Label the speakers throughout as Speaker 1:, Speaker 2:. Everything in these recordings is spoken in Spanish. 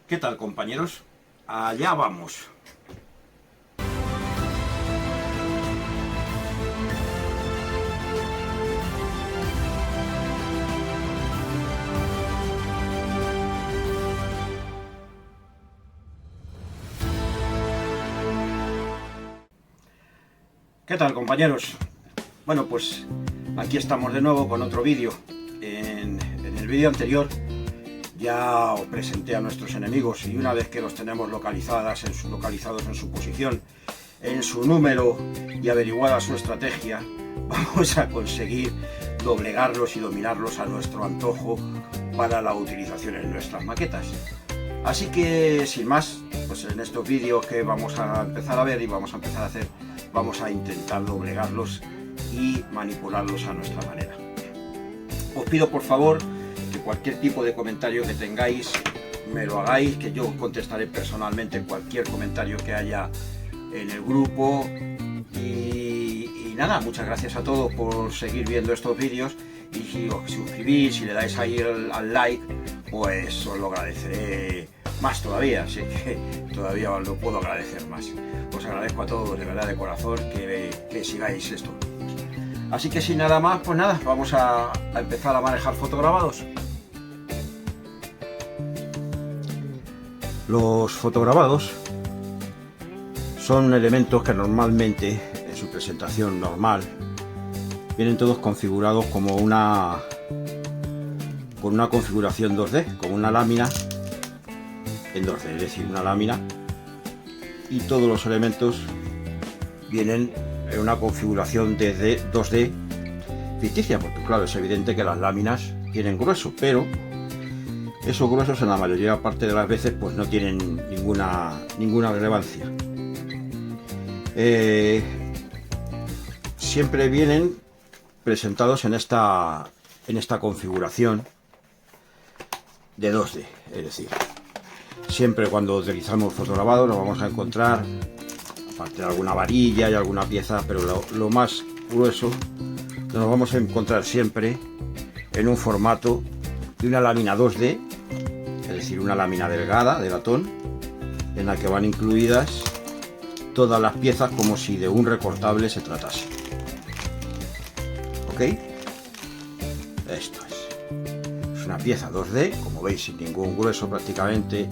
Speaker 1: ¿Qué tal, compañeros? Allá vamos. ¿Qué tal, compañeros? Bueno, pues aquí estamos de nuevo con otro vídeo. En el vídeo anterior ya os presenté a nuestros enemigos y una vez que los tenemos localizados en su posición, en su número y averiguada su estrategia, vamos a conseguir doblegarlos y dominarlos a nuestro antojo para la utilización en nuestras maquetas. Así que sin más, pues en estos vídeos que vamos a empezar a ver y vamos a empezar a hacer, vamos a intentar doblegarlos y manipularlos a nuestra manera. Os pido por favor que cualquier tipo de comentario que tengáis me lo hagáis, que yo contestaré personalmente cualquier comentario que haya en el grupo. Y nada, muchas gracias a todos por seguir viendo estos vídeos, y si os suscribís y le dais ahí al like, pues os lo agradeceré más todavía, así que todavía os lo puedo agradecer más. Os agradezco a todos de verdad, de corazón, que sigáis esto. Así que sin nada más, pues nada, vamos a empezar a manejar fotograbados. Los fotograbados son elementos que normalmente en su presentación normal vienen todos configurados como con una configuración 2D, como una lámina en 2D, es decir, una lámina, y todos los elementos vienen en una configuración 2D ficticia, porque claro, es evidente que las láminas tienen grueso, pero esos gruesos en la mayoría parte de las veces pues no tienen ninguna relevancia. Siempre vienen presentados en esta configuración de 2D, es decir, siempre cuando utilizamos fotograbado nos vamos a encontrar, aparte de alguna varilla y alguna pieza, pero lo más grueso nos vamos a encontrar siempre en un formato de una lámina 2D, es decir, una lámina delgada de latón en la que van incluidas todas las piezas como si de un recortable se tratase. ¿Ok? Esto es una pieza 2D, como veis, sin ningún grueso, prácticamente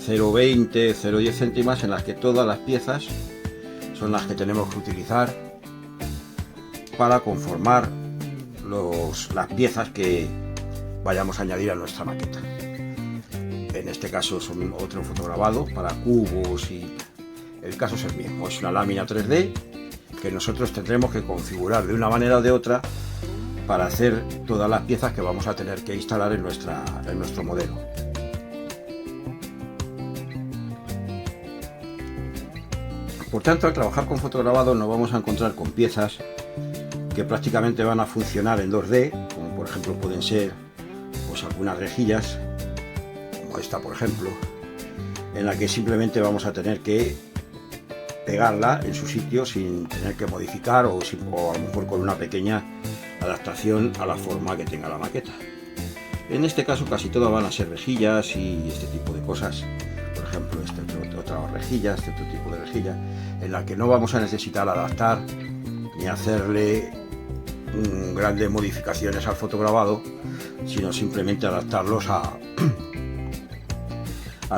Speaker 1: 0,20, 0,10 céntimos, en las que todas las piezas son las que tenemos que utilizar para conformar las piezas que vayamos a añadir a nuestra maqueta. En este caso son otro fotograbado para cubos y el caso es el mismo, es una lámina 3D que nosotros tendremos que configurar de una manera o de otra para hacer todas las piezas que vamos a tener que instalar en nuestro modelo. Por tanto, al trabajar con fotograbado nos vamos a encontrar con piezas que prácticamente van a funcionar en 2D, como por ejemplo pueden ser pues algunas rejillas, como esta por ejemplo, en la que simplemente vamos a tener que pegarla en su sitio sin tener que modificar o a lo mejor con una pequeña adaptación a la forma que tenga la maqueta. En este caso casi todas van a ser rejillas y este tipo de cosas. Por ejemplo, otra rejilla, este otro tipo de rejilla, en la que no vamos a necesitar adaptar ni hacerle grandes modificaciones al fotograbado, sino simplemente adaptarlos a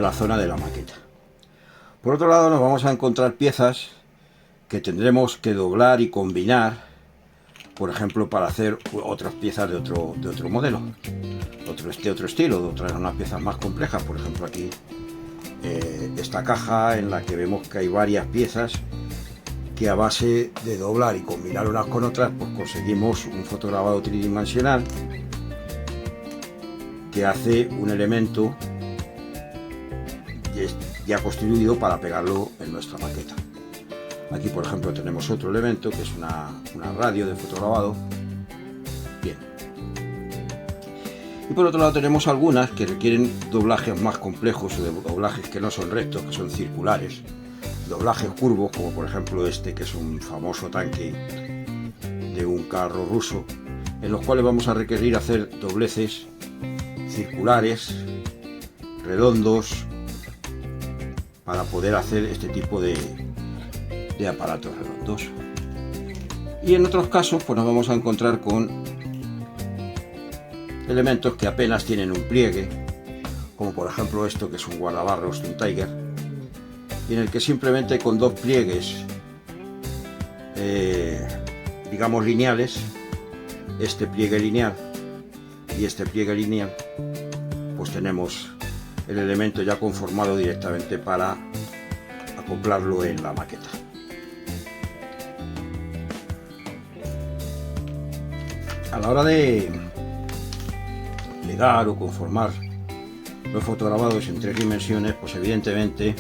Speaker 1: la zona de la maqueta. Por otro lado, nos vamos a encontrar piezas que tendremos que doblar y combinar, por ejemplo, para hacer otras piezas de otro modelo, otro estilo, unas piezas más complejas. Por ejemplo, aquí esta caja en la que vemos que hay varias piezas que a base de doblar y combinar unas con otras, pues conseguimos un fotograbado tridimensional que hace un elemento ya constituido para pegarlo en nuestra maqueta. Aquí por ejemplo tenemos otro elemento que es una radio de fotograbado. Bien. Y por otro lado tenemos algunas que requieren doblajes más complejos, o de doblajes que no son rectos, que son circulares, doblajes curvos, como por ejemplo este, que es un famoso tanque de un carro ruso, en los cuales vamos a requerir hacer dobleces circulares, redondos, para poder hacer este tipo de aparatos redondos. Y en otros casos pues nos vamos a encontrar con elementos que apenas tienen un pliegue, como por ejemplo esto, que es un guardabarros de un Tiger, y en el que simplemente con dos pliegues digamos lineales, este pliegue lineal y este pliegue lineal, pues tenemos el elemento ya conformado directamente para acoplarlo en la maqueta. A la hora de plegar o conformar los fotograbados en 3 dimensiones, pues evidentemente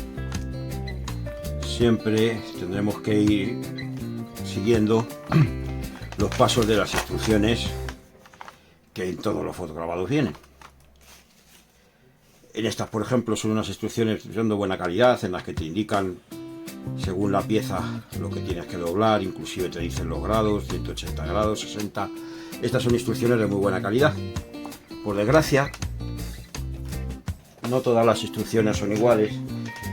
Speaker 1: siempre tendremos que ir siguiendo los pasos de las instrucciones que en todos los fotograbados vienen. En estas, por ejemplo, son unas instrucciones de buena calidad en las que te indican según la pieza lo que tienes que doblar, inclusive te dicen los grados, 180 grados, 60. Estas son instrucciones de muy buena calidad. Por desgracia, no todas las instrucciones son iguales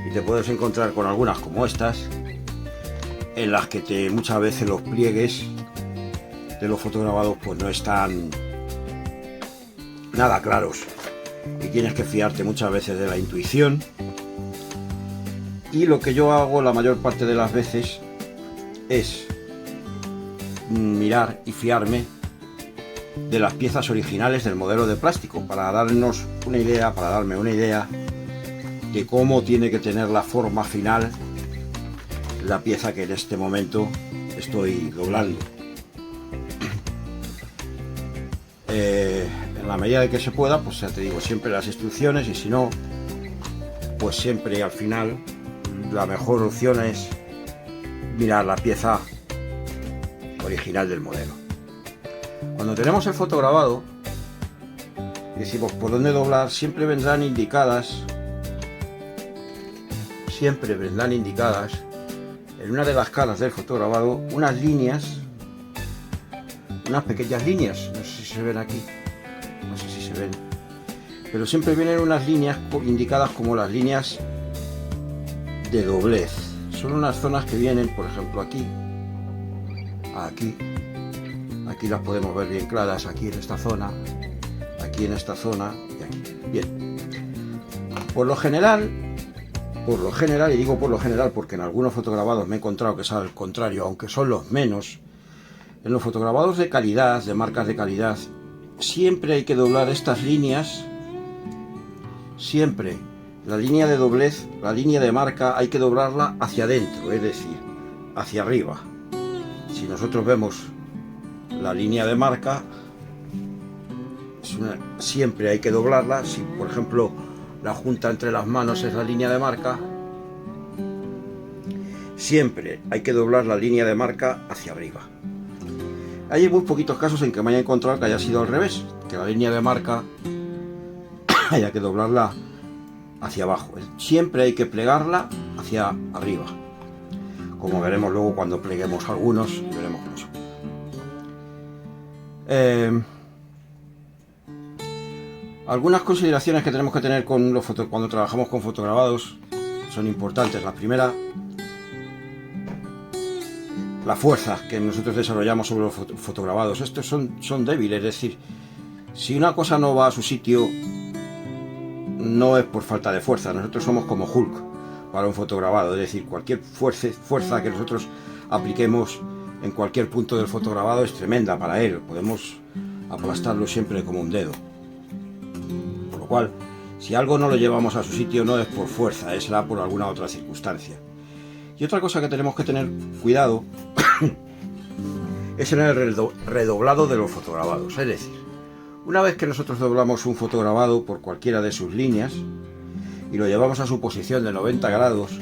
Speaker 1: y te puedes encontrar con algunas como estas, en las que muchas veces los pliegues de los fotograbados pues no están nada claros y tienes que fiarte muchas veces de la intuición. Y lo que yo hago la mayor parte de las veces es mirar y fiarme de las piezas originales del modelo de plástico para darnos una idea, para darme una idea de cómo tiene que tener la forma final la pieza que en este momento estoy doblando. En la medida de que se pueda, pues ya te digo, siempre las instrucciones, y si no, pues siempre al final la mejor opción es mirar la pieza original del modelo. Cuando tenemos el fotograbado y decimos por dónde doblar, siempre vendrán indicadas en una de las caras del fotograbado unas líneas, unas pequeñas líneas, no sé si se ven aquí, no sé si se ven, pero siempre vienen unas líneas indicadas como las líneas de doblez. Son unas zonas que vienen, por ejemplo, aquí las podemos ver bien claras, aquí en esta zona y aquí. Bien, por lo general, y digo por lo general porque en algunos fotograbados me he encontrado que es al contrario, aunque son los menos, en los fotograbados de calidad, de marcas de calidad, siempre hay que doblar estas líneas, siempre. La línea de doblez, la línea de marca, hay que doblarla hacia adentro, es decir, hacia arriba. Si nosotros vemos la línea de marca, siempre hay que doblarla. Si por ejemplo la junta entre las manos es la línea de marca, siempre hay que doblar la línea de marca hacia arriba. Hay muy poquitos casos en que me haya encontrado que haya sido al revés, que la línea de marca haya que doblarla hacia abajo. Siempre hay que plegarla hacia arriba, como veremos luego cuando pleguemos algunos, veremos cómo son. Algunas consideraciones que tenemos que tener con cuando trabajamos con fotograbados son importantes. La primera, la fuerza que nosotros desarrollamos sobre los fotograbados. Estos son débiles, es decir, si una cosa no va a su sitio, no es por falta de fuerza. Nosotros somos como Hulk para un fotograbado, es decir, cualquier fuerza que nosotros apliquemos en cualquier punto del fotograbado es tremenda para él. Podemos aplastarlo siempre como un dedo. Por lo cual, si algo no lo llevamos a su sitio, no es por fuerza, será por alguna otra circunstancia. Y otra cosa que tenemos que tener cuidado es en el redoblado de los fotograbados. Es decir, una vez que nosotros doblamos un fotograbado por cualquiera de sus líneas y lo llevamos a su posición de 90 grados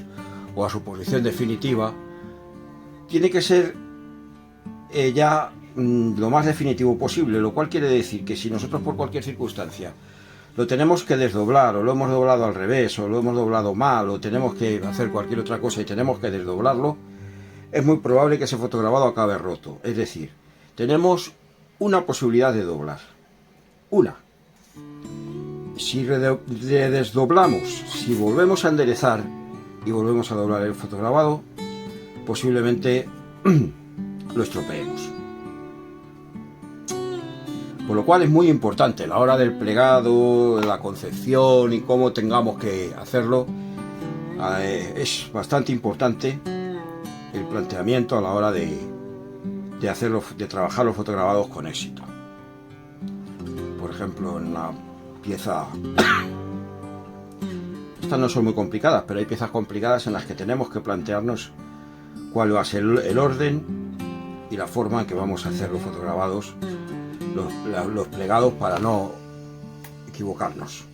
Speaker 1: o a su posición definitiva, tiene que ser ya lo más definitivo posible, lo cual quiere decir que si nosotros por cualquier circunstancia lo tenemos que desdoblar, o lo hemos doblado al revés, o lo hemos doblado mal, o tenemos que hacer cualquier otra cosa y tenemos que desdoblarlo, es muy probable que ese fotograbado acabe roto. Es decir, tenemos una posibilidad de doblar. Una. Si desdoblamos, si volvemos a enderezar, y volvemos a doblar el fotograbado, posiblemente lo estropeemos. Por lo cual es muy importante a la hora del plegado, la concepción y cómo tengamos que hacerlo. Es bastante importante el planteamiento a la hora de trabajar los fotograbados con éxito. Por ejemplo, en la pieza, estas no son muy complicadas, pero hay piezas complicadas en las que tenemos que plantearnos cuál va a ser el orden y la forma en que vamos a hacer los fotograbados, los plegados, para no equivocarnos.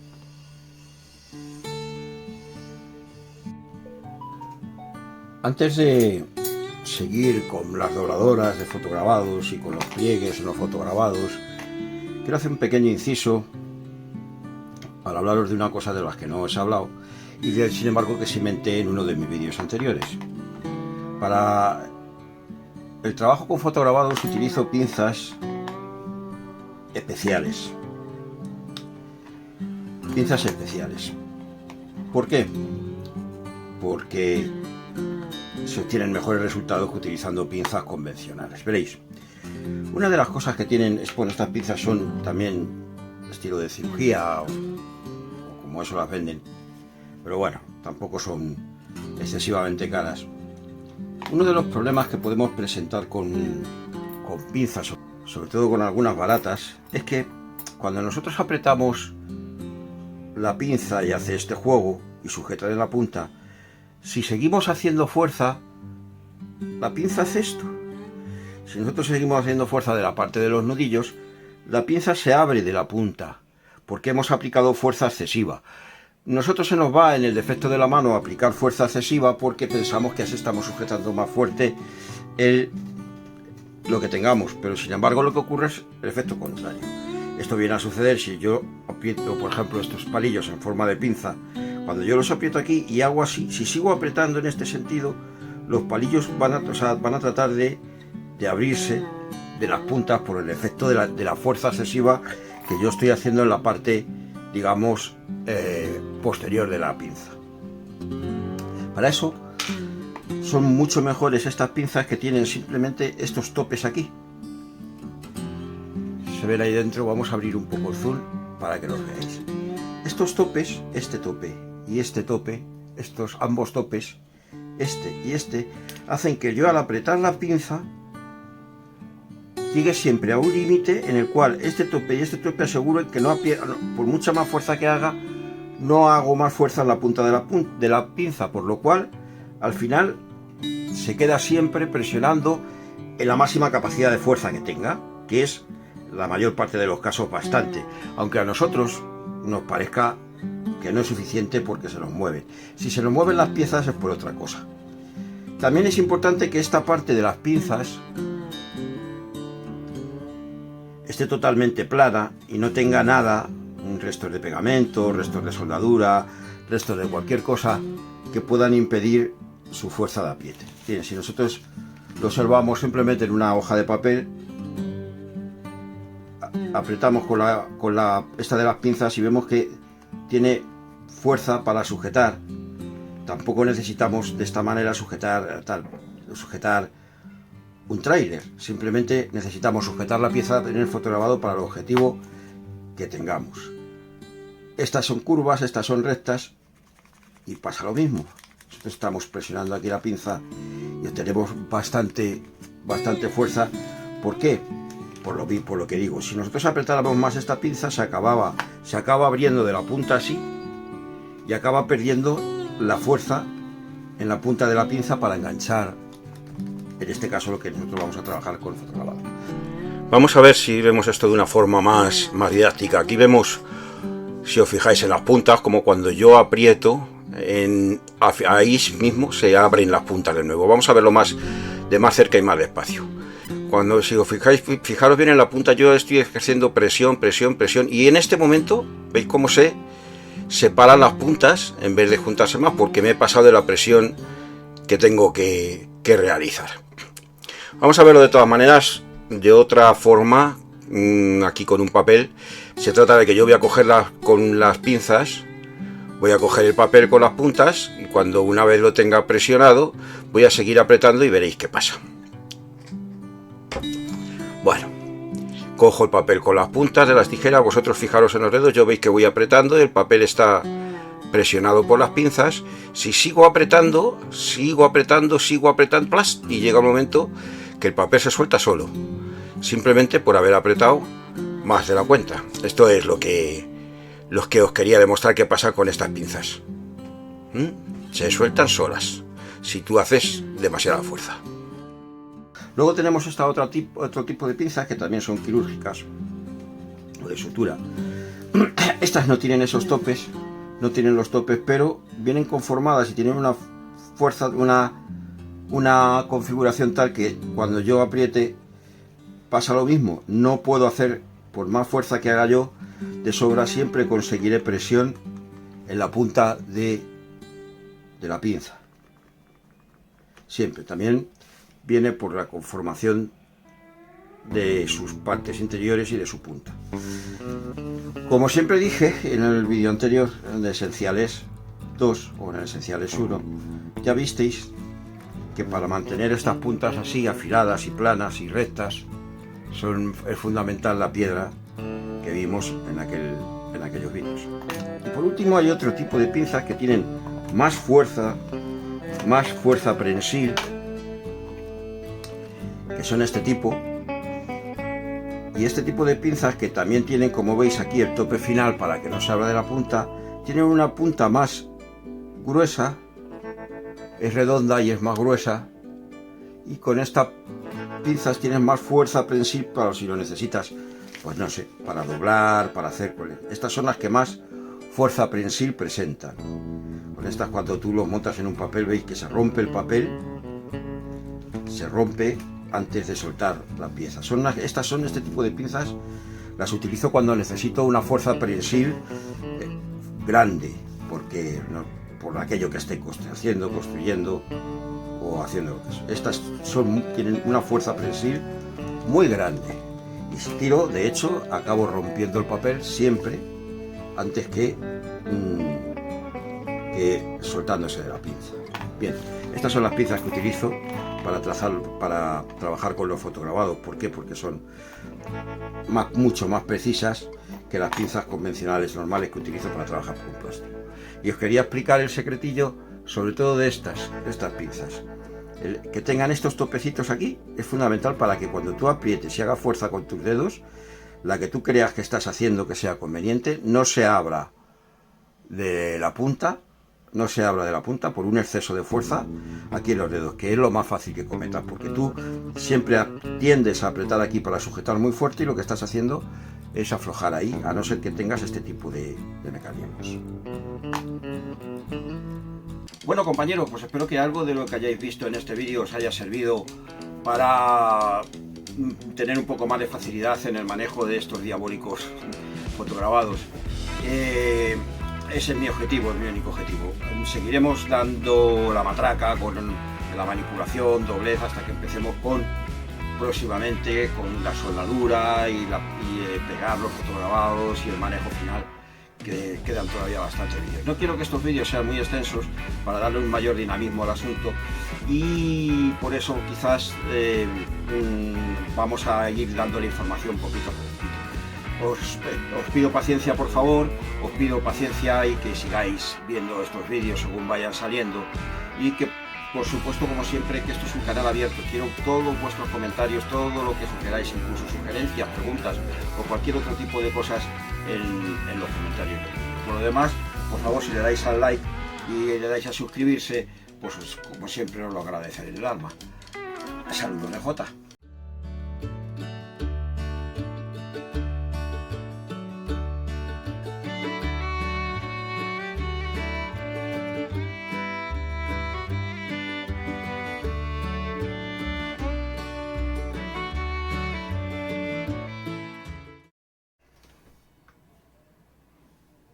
Speaker 1: Antes de seguir con las dobladoras de fotograbados y con los pliegues en los fotograbados, quiero hacer un pequeño inciso para hablaros de una cosa de las que no os he hablado y sin embargo que cimenté en uno de mis vídeos anteriores. Para el trabajo con fotograbados utilizo pinzas especiales. Pinzas especiales. ¿Por qué? Porque se obtienen mejores resultados que utilizando pinzas convencionales. Veréis, una de las cosas que tienen es, bueno, estas pinzas son también estilo de cirugía o como eso las venden, pero bueno, tampoco son excesivamente caras. Uno de los problemas que podemos presentar con pinzas, sobre todo con algunas baratas, es que cuando nosotros apretamos la pinza y hace este juego y sujeta de la punta, si seguimos haciendo fuerza, la pinza hace esto. Si nosotros seguimos haciendo fuerza de la parte de los nudillos, la pinza se abre de la punta, porque hemos aplicado fuerza excesiva. Nosotros se nos va en el defecto de la mano a aplicar fuerza excesiva porque pensamos que así estamos sujetando más fuerte lo que tengamos, pero sin embargo lo que ocurre es el efecto contrario. Esto viene a suceder si yo aprieto, por ejemplo, estos palillos en forma de pinza. Cuando yo los aprieto aquí y hago así, si sigo apretando en este sentido, los palillos van a tratar de abrirse de las puntas por el efecto de la fuerza excesiva que yo estoy haciendo en la parte, digamos, posterior de la pinza. Para eso son mucho mejores estas pinzas que tienen simplemente estos topes aquí. Se ven ahí dentro, vamos a abrir un poco el zoom para que los veáis. Estos topes, este tope y este tope, ambos topes, este y este, hacen que yo al apretar la pinza llegue siempre a un límite en el cual este tope y este tope aseguren que por mucha más fuerza que haga, no hago más fuerza en la punta de la pinza, por lo cual al final se queda siempre presionando en la máxima capacidad de fuerza que tenga, que es la mayor parte de los casos bastante, aunque a nosotros nos parezca que no es suficiente porque se nos mueven. Si se nos mueven las piezas es por otra cosa. También es importante que esta parte de las pinzas esté totalmente plana y no tenga nada, restos de pegamento, restos de soldadura, restos de cualquier cosa que puedan impedir su fuerza de apriete. Bien, si nosotros lo observamos simplemente en una hoja de papel, apretamos con esta de las pinzas y vemos que tiene fuerza para sujetar. Tampoco necesitamos de esta manera sujetar un tráiler, simplemente necesitamos sujetar la pieza en el fotograbado para el objetivo que tengamos. Estas son curvas, estas son rectas y pasa lo mismo. Nosotros estamos presionando aquí la pinza y obtenemos bastante fuerza. ¿Por qué? Por lo que digo, si nosotros apretáramos más esta pinza se acaba abriendo de la punta así y acaba perdiendo la fuerza en la punta de la pinza para enganchar, en este caso, lo que nosotros vamos a trabajar con el fotograbado. Vamos a ver si vemos esto de una forma más didáctica. Aquí vemos, si os fijáis en las puntas, como cuando yo aprieto, ahí mismo se abren las puntas de nuevo. Vamos a verlo de más cerca y más despacio. Si os fijáis, fijaros bien en la punta, yo estoy ejerciendo presión, y en este momento, ¿veis cómo se separan las puntas en vez de juntarse más? Porque me he pasado de la presión que tengo que realizar. Vamos a verlo de todas maneras de otra forma, aquí con un papel. Se trata de que yo voy a cogerla con las pinzas, Voy a coger el papel con las puntas y cuando una vez lo tenga presionado voy a seguir apretando y veréis qué pasa. Bueno, cojo el papel con las puntas de las tijeras, vosotros fijaros en los dedos, yo veis que voy apretando, el papel está presionado por las pinzas. Si sigo apretando, ¡plas! Y llega un momento que el papel se suelta solo, simplemente por haber apretado más de la cuenta. Esto es lo que os quería demostrar que pasa con estas pinzas. Se sueltan solas si tú haces demasiada fuerza. Luego tenemos otro tipo de pinzas que también son quirúrgicas o de sutura. Estas no tienen esos topes, no tienen los topes, pero vienen conformadas y tienen una fuerza, una configuración tal que cuando yo apriete pasa lo mismo. No puedo hacer, por más fuerza que haga yo, de sobra siempre conseguiré presión en la punta de la pinza. Siempre. También viene por la conformación de sus partes interiores y de su punta. Como siempre dije en el vídeo anterior, en el Esenciales 2 o en el Esenciales 1, ya visteis que para mantener estas puntas así afiladas y planas y rectas es fundamental la piedra que vimos en aquellos vídeos. Y por último hay otro tipo de pinzas que tienen más fuerza prensil, que son este tipo. Y este tipo de pinzas, que también tienen, como veis aquí, el tope final para que no se abra de la punta, tienen una punta más gruesa, es redonda y es más gruesa, y con estas pinzas tienes más fuerza prensil para si lo necesitas, pues no sé, para doblar, para hacer. Estas son las que más fuerza prensil presentan. Con estas, cuando tú los montas en un papel, veis que se rompe el papel, se rompe antes de soltar la pieza. Estas son este tipo de pinzas, las utilizo cuando necesito una fuerza prensil grande, porque por aquello que esté haciendo, construyendo o haciendo lo que sea. Estas tienen una fuerza prensil muy grande, y si tiro, de hecho, acabo rompiendo el papel siempre antes que soltándose de la pinza. Bien, estas son las pinzas que utilizo para trabajar con los fotograbados. ¿Por qué? Porque son mucho más precisas que las pinzas convencionales normales que utilizo para trabajar con plástico. Y os quería explicar el secretillo, sobre todo de estas pinzas. Que tengan estos topecitos aquí es fundamental para que cuando tú aprietes y hagas fuerza con tus dedos, la que tú creas que estás haciendo que sea conveniente, no se abra de la punta, por un exceso de fuerza aquí en los dedos, que es lo más fácil que cometas, porque tú siempre tiendes a apretar aquí para sujetar muy fuerte y lo que estás haciendo es aflojar ahí, a no ser que tengas este tipo de mecanismos. Bueno, compañeros, pues espero que algo de lo que hayáis visto en este vídeo os haya servido para tener un poco más de facilidad en el manejo de estos diabólicos fotograbados. Ese es mi objetivo, es mi único objetivo. Seguiremos dando la matraca con la manipulación, doblez, hasta que empecemos próximamente con la soldadura y pegar los fotograbados y el manejo final, que quedan todavía bastantes vídeos. No quiero que estos vídeos sean muy extensos para darle un mayor dinamismo al asunto, y por eso quizás vamos a ir dando la información poquito a poquito. Os pido paciencia, por favor, os pido paciencia y que sigáis viendo estos vídeos según vayan saliendo, y que, por supuesto, como siempre, que esto es un canal abierto. Quiero todos vuestros comentarios, todo lo que sugeráis, incluso sugerencias, preguntas o cualquier otro tipo de cosas en los comentarios. Por lo demás, por favor, si le dais al like y le dais a suscribirse, pues como siempre os lo agradeceré en el alma. Saludos de Jota.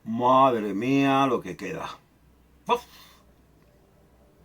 Speaker 1: Madre mía, lo que queda. ¡Uf!